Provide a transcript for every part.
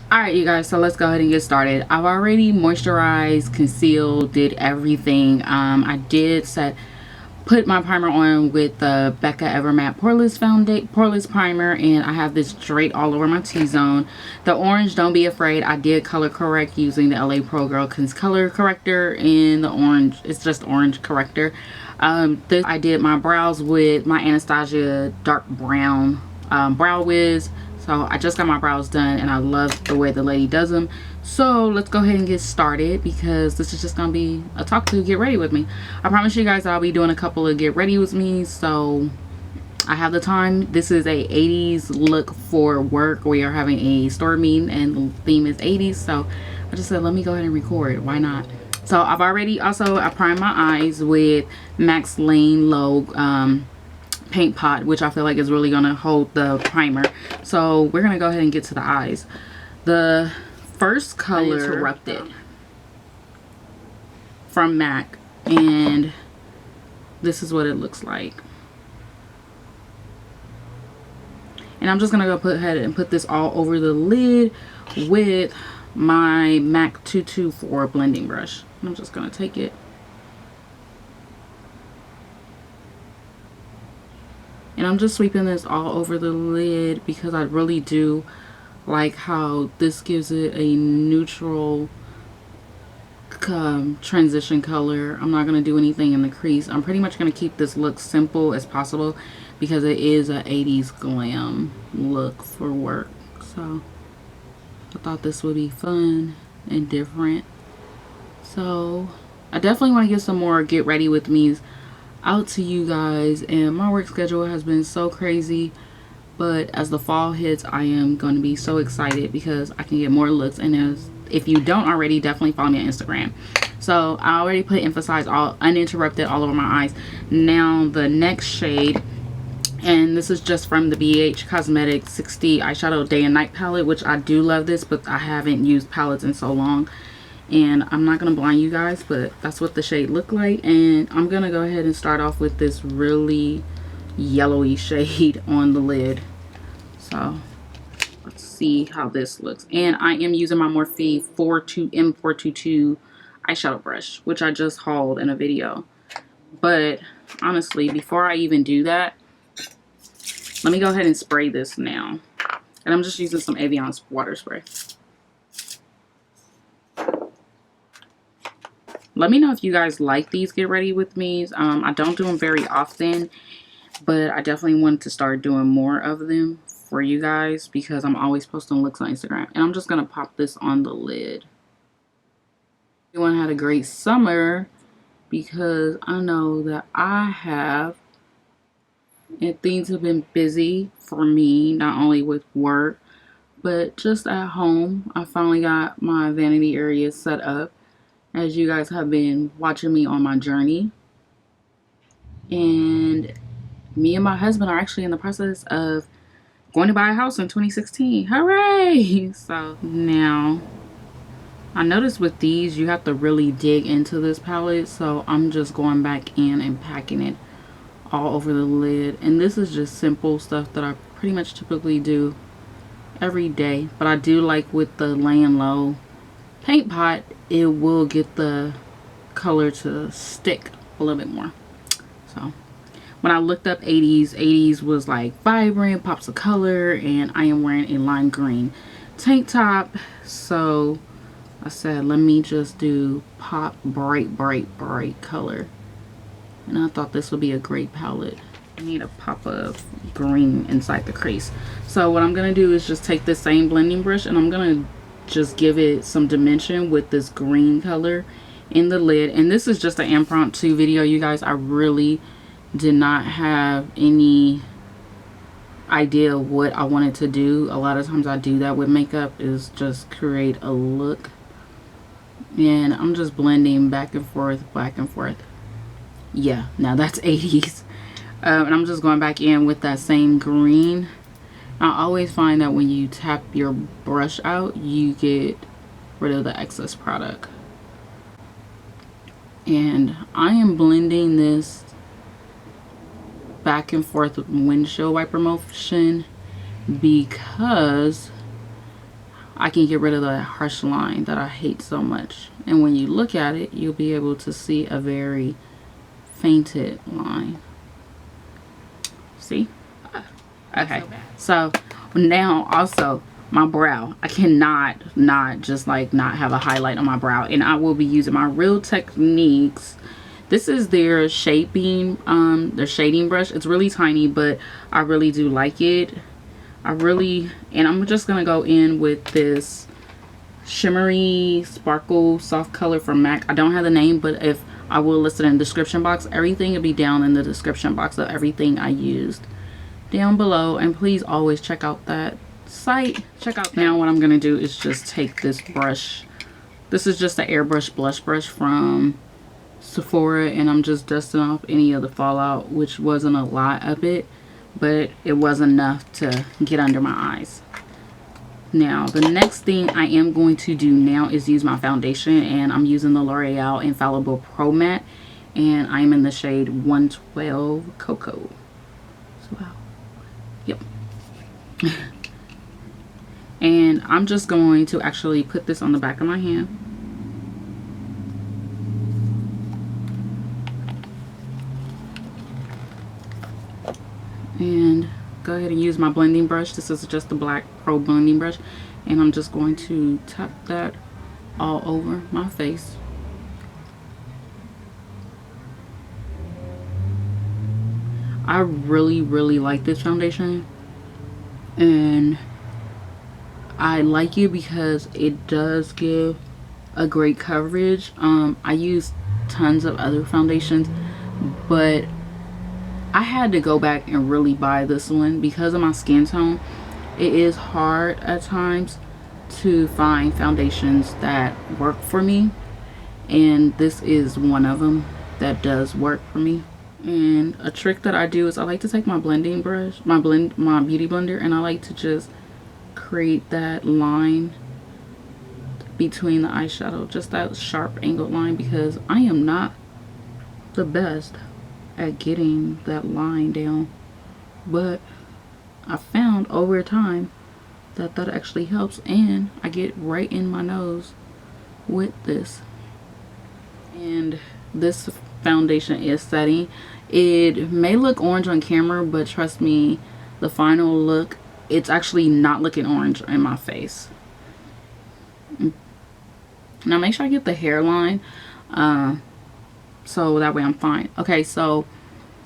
Alright, you guys, so let's go ahead and get started. I've already moisturized, concealed, did everything. I did put my primer on with the Becca Evermatte Poreless Primer, and I have this straight all over my T-zone. The orange, don't be afraid, I did color correct using the LA Pro Girl color corrector, and the orange, it's just orange corrector. I did my brows with my Anastasia dark brown brow wiz. So I just got my brows done and I love the way the lady does them. So let's go ahead and get started, because this is just gonna be a talk to get ready with me. I promise you guys I'll be doing a couple of get ready with me, so I have the time. This is a 80s look for work. We are having a store meeting and the theme is 80s, so I just said let me go ahead and record. Why not? So I've already I primed my eyes with Max Lane Low paint pot, which I feel like is really gonna hold the primer. So we're gonna go ahead and get to the eyes. The first color, Uninterrupted, from MAC, and this is what it looks like. And I'm just gonna go ahead and put this all over the lid with my MAC 224 blending brush. I'm just gonna take it. And I'm just sweeping this all over the lid because I really do like how this gives it a neutral transition color. I'm not going to do anything in the crease. I'm pretty much going to keep this look simple as possible because it is a 80s glam look for work. So I thought this would be fun and different. So I definitely want to get some more get ready with me's out to you guys, and my work schedule has been so crazy, but as the fall hits I am going to be so excited because I can get more looks. And if you don't already, definitely follow me on Instagram. So I already put Emphasize all Uninterrupted all over my eyes. Now the next shade, and this is just from the BH Cosmetics 60 eyeshadow day and night palette, which I do love this, but I haven't used palettes in so long. And I'm not going to blind you guys, but that's what the shade looked like. And I'm going to go ahead and start off with this really yellowy shade on the lid. So let's see how this looks. And I am using my Morphe M422 eyeshadow brush, which I just hauled in a video. But honestly, before I even do that, let me go ahead and spray this now. And I'm just using some Evian water spray. Let me know if you guys like these get ready with me's. I don't do them very often, but I definitely wanted to start doing more of them for you guys because I'm always posting looks on Instagram. And I'm just going to pop this on the lid. Everyone had a great summer, because I know that I have, and things have been busy for me, not only with work, but just at home. I finally got my vanity area set up, as you guys have been watching me on my journey. And me and my husband are actually in the process of going to buy a house in 2016. Hooray! So now I noticed with these you have to really dig into this palette, so I'm just going back in and packing it all over the lid. And this is just simple stuff that I pretty much typically do every day, but I do like with the laying low paint pot, it will get the color to stick a little bit more. So when I looked up 80s was like vibrant pops of color, and I am wearing a lime green tank top, so I said let me just do pop bright color, and I thought this would be a great palette. I need a pop of green inside the crease. So what I'm gonna do is just take this same blending brush and I'm gonna just give it some dimension with this green color in the lid. And this is just an impromptu video, you guys. I really did not have any idea what I wanted to do. A lot of times I do that with makeup, is just create a look, and I'm just blending back and forth. Yeah, now that's 80s. And I'm just going back in with that same green. I always find that when you tap your brush out, you get rid of the excess product. And I am blending this back and forth with windshield wiper motion because I can get rid of the harsh line that I hate so much. And when you look at it, you'll be able to see a very fainted line. See? Okay. So now also my brow. I cannot not just like not have a highlight on my brow. And I will be using my Real Techniques. This is their shading brush. It's really tiny, but I really do like it. And I'm just gonna go in with this shimmery sparkle soft color from MAC. I don't have the name, but if I will list it in the description box. Everything will be down in the description box of everything I used down below. And please always check out that site. Now what I'm gonna do is just take this brush. This is just the Airbrush blush brush from Sephora, and I'm just dusting off any of the fallout, which wasn't a lot of it, but it was enough to get under my eyes. Now the next thing I am going to do now is use my foundation, and I'm using the L'Oreal Infallible Pro Matte, and I'm in the shade 112 Cocoa. So, wow. Yep. And I'm just going to actually put this on the back of my hand. And go ahead and use my blending brush. This is just the black Pro blending brush, and I'm just going to tap that all over my face. I really like this foundation, and I like it because it does give a great coverage. I use tons of other foundations, but I had to go back and really buy this one because of my skin tone. It is hard at times to find foundations that work for me, and this is one of them that does work for me. And a trick that I do is I like to take my blending brush, my beauty blender, and I like to just create that line between the eyeshadow, just that sharp angled line, because I am not the best at getting that line down, but I found over time that that actually helps, and I get right in my nose with this. And this foundation is setting. It may look orange on camera, but trust me, the final look, it's actually not looking orange in my face. Now make sure I get the hairline, so that way I'm fine. Okay, so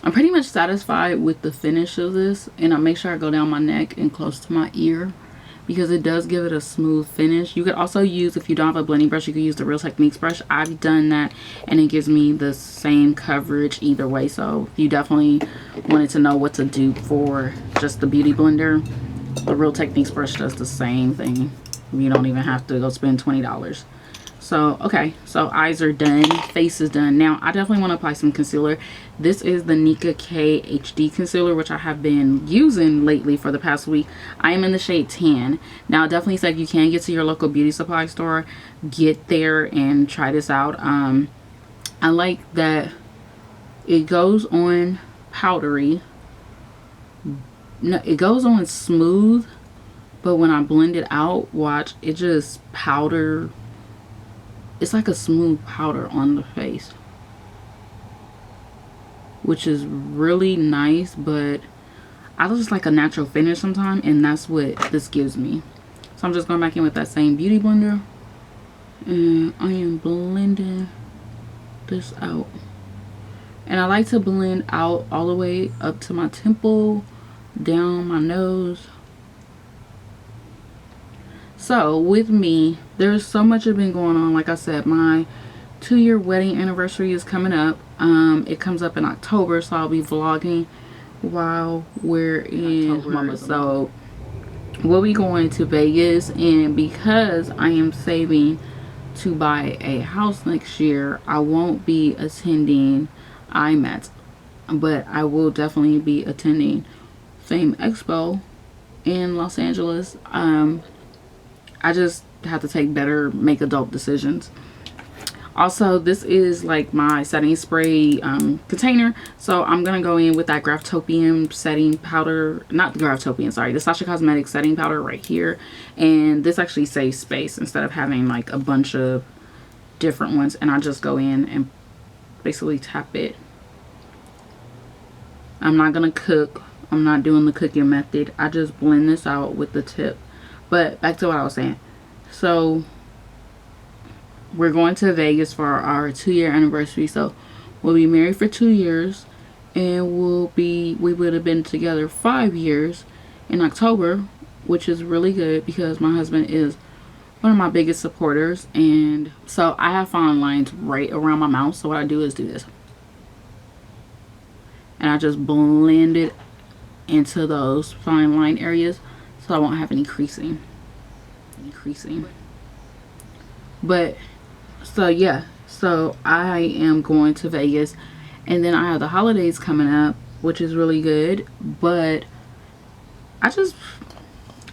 I'm pretty much satisfied with the finish of this, and I make sure I go down my neck and close to my ear because it does give it a smooth finish. You could also use, if you don't have a blending brush, you could use the Real Techniques brush. I've done that, and it gives me the same coverage either way. So if you definitely wanted to know what to do for just the beauty blender, the Real Techniques brush does the same thing. You don't even have to go spend $20. So okay, so eyes are done, face is done. Now I definitely want to apply some concealer. This is the Nicka K HD Concealer, which I have been using lately for the past week. I am in the shade Tan. Now I definitely said you can get to your local beauty supply store, get there and try this out. I like that it goes on powdery. No, it goes on smooth, but when I blend it out, watch, it just powder. It's like a smooth powder on the face, which is really nice, but I just like a natural finish sometimes, and that's what this gives me. So I'm just going back in with that same beauty blender, and I am blending this out. And I like to blend out all the way up to my temple, down my nose. So with me, there's so much has been going on. Like I said, my 2-year wedding anniversary is coming up. It comes up in October, so I'll be vlogging while we're in October. So we'll be going to Vegas, and because I am saving to buy a house next year, I won't be attending IMATS, but I will definitely be attending Fame Expo in Los Angeles. I just have to make adult decisions. Also, this is like my setting spray container, so I'm gonna go in with that GRWM setting powder, not the GRWM, sorry, the Sasha Cosmetics setting powder right here. And this actually saves space instead of having like a bunch of different ones. And I just go in and basically tap it. I'm not gonna cook, I'm not doing the cooking method, I just blend this out with the tip. But back to what I was saying. So we're going to Vegas for our 2-year anniversary. So we'll be married for 2 years, and we would have been together 5 years in October, which is really good because my husband is one of my biggest supporters. And so I have fine lines right around my mouth, so what I do is do this, and I just blend it into those fine line areas so I won't have any creasing. But so yeah, so I am going to Vegas, and then I have the holidays coming up, which is really good. But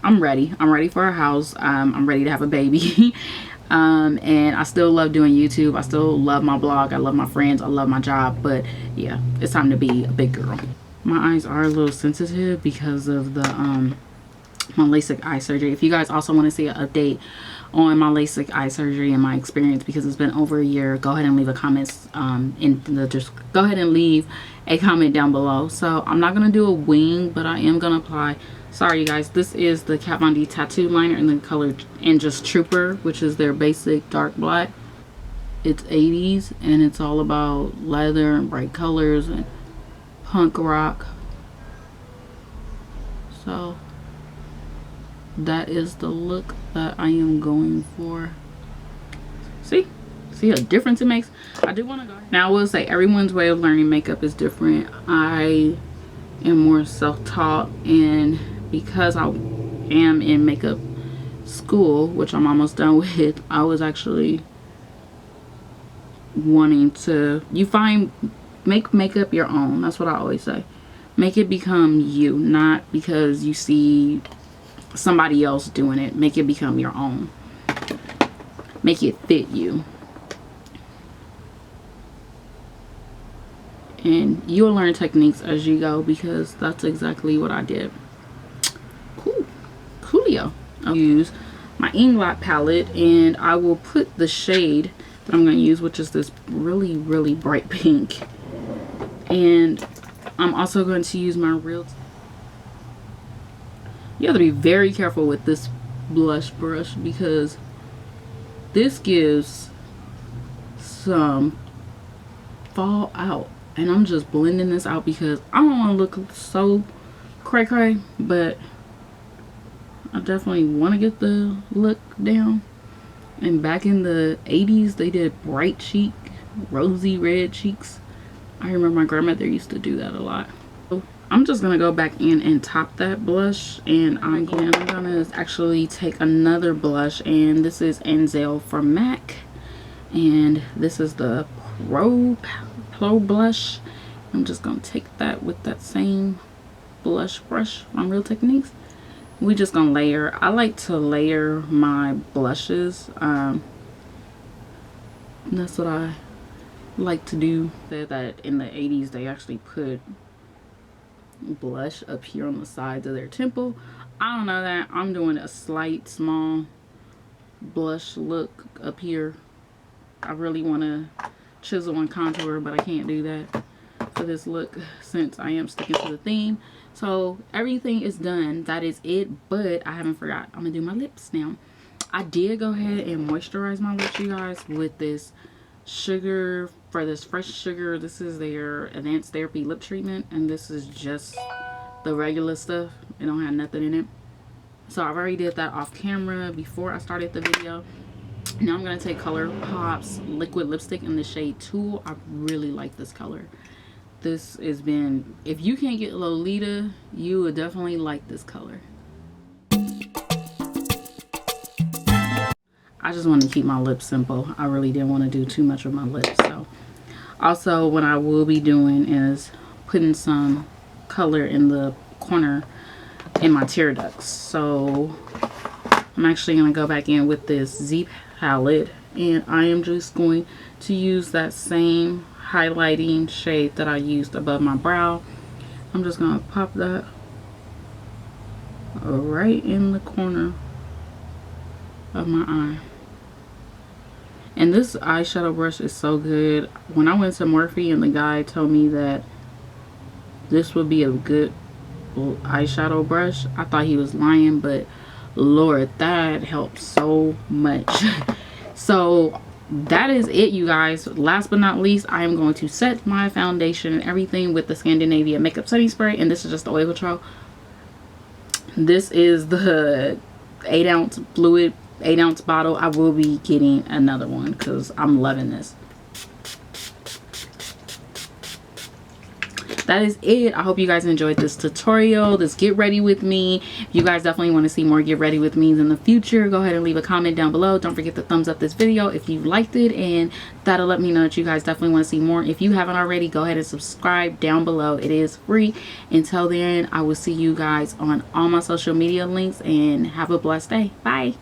I'm ready for a house. I'm ready to have a baby. And I still love doing YouTube, I still love my blog, I love my friends, I love my job. But yeah, it's time to be a big girl. My eyes are a little sensitive because of the my LASIK eye surgery. If you guys also want to see an update on my LASIK eye surgery and my experience, because it's been over a year, go ahead and leave a comment just go ahead and leave a comment down below. So I'm not gonna do a wing, but I am gonna apply, sorry you guys, this is the Kat Von D tattoo liner in the color and just Trooper, which is their basic dark black. It's 80s and it's all about leather and bright colors and punk rock. So that is the look that I am going for. See a difference it makes. I do want to go now. I will say everyone's way of learning makeup is different. I am more self-taught, and because I am in makeup school, which I'm almost done with, I was actually wanting to make makeup your own. That's what I always say. Make it become you, not because you see somebody else doing it. Make it become your own. Make it fit you, and you'll learn techniques as you go, because that's exactly what I did. Coolio. I'll use my Inglot palette, and I will put the shade that I'm going to use, which is this really, really bright pink. And I'm also going to use my real... You have to be very careful with this blush brush, because this gives some fallout, and I'm just blending this out because I don't want to look so cray cray, but I definitely want to get the look down. And back in the 80s, they did bright cheek, rosy red cheeks. I remember my grandmother used to do that a lot. So I'm just gonna go back in and top that blush, and I'm gonna actually take another blush, and this is Azeal from MAC, and this is the Pro Blush. I'm just gonna take that with that same blush brush on Real Techniques. We just gonna layer. I like to layer my blushes. That's what I like to do. Said that in the 80s they actually put blush up here on the sides of their temple. I don't know that. I'm doing a slight small blush look up here. I really want to chisel and contour, but I can't do that for this look since I am sticking to the theme. So everything is done. That is it. But I haven't forgot. I'm gonna do my lips now. I did go ahead and moisturize my lips, you guys, with this sugar, for this Fresh Sugar. This is their Advanced Therapy lip treatment, and this is just the regular stuff. It don't have nothing in it. So I've already did that off camera before I started the video. Now I'm gonna take Colourpop's liquid lipstick in the shade Tulle. I really like this color. This has been, if you can't get Lolita, you would definitely like this color. I just want to keep my lips simple. I really didn't want to do too much with my lips. So also what I will be doing is putting some color in the corner in my tear ducts. So I'm actually going to go back in with this Z palette, and I am just going to use that same highlighting shade that I used above my brow. I'm just gonna pop that right in the corner of my eye. And this eyeshadow brush is so good. When I went to Morphe and the guy told me that this would be a good eyeshadow brush, I thought he was lying, but Lord, that helps so much. So that is it, you guys. Last but not least, I am going to set my foundation and everything with the Skindinavia makeup setting spray, and this is just the oil control. This is the 8-ounce fluid, 8-ounce bottle. I will be getting another one because I'm loving this. That is it. I hope you guys enjoyed this tutorial, this get ready with me. If you guys definitely want to see more get ready with me's in the future, go ahead and leave a comment down below. Don't forget to thumbs up this video if you liked it, and that'll let me know that you guys definitely want to see more. If you haven't already, go ahead and subscribe down below. It is free. Until then, I will see you guys on all my social media links, and have a blessed day. Bye.